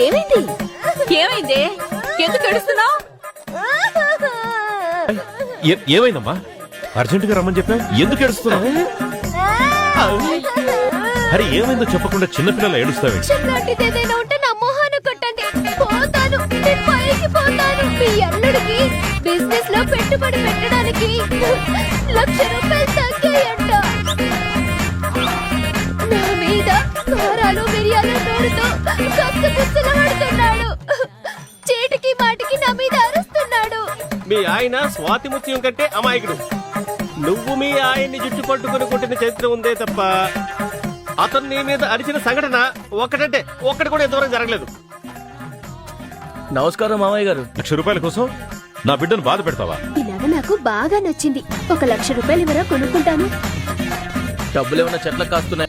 ఏమైంది ఏమైంది ఎందుకు ఏడుస్తున్నావు? ఏమైందమ్మా? అర్జెంటుగా రమ్మని చెప్పా, ఎందుకు ఏడుస్తున్నావు? అరే ఏమైందో చెప్పకుండా చిన్నపిల్లలు ఏడుస్తావే? ఏదైనా ఉంటే నా మొహాన కొట్టండి, పోతాను, నేను పైకి పోతాను. మీ అల్లుడికి బిజినెస్ లో పెట్టుబడి పెట్టడానికి ₹1,00,000 తగ్గాయంట. నా మీద కారాలు మిరియాలు నూరుతో కక్కుపుచ్చలు పడుతున్నాడు. చీటికి మాటికి నా మీద అరుస్తున్నాడు. మీ ఆయన స్వాతి ముత్యం కంటే అమాయకుడు. నువ్వు మీ ఆయన్ని జుట్టు పట్టుకుని కొట్టిన చరిత్ర ఉందే తప్ప అతను నీ మీద అరిచిన సంఘటన ఒక్కటి కూడా ఎంతవరకు జరగలేదు. నమస్కారం మామయ్య గారు. ₹1,00,000 కోసం నా బిడ్డను బాధ పెడతావా? ఈ నగ నాకు బాగా నచ్చింది. ₹1,00,000 ఇవరా కొనుక్కుంటాను. డబ్బులు ఏమైనా చెట్లకు కాస్తున్నాయి?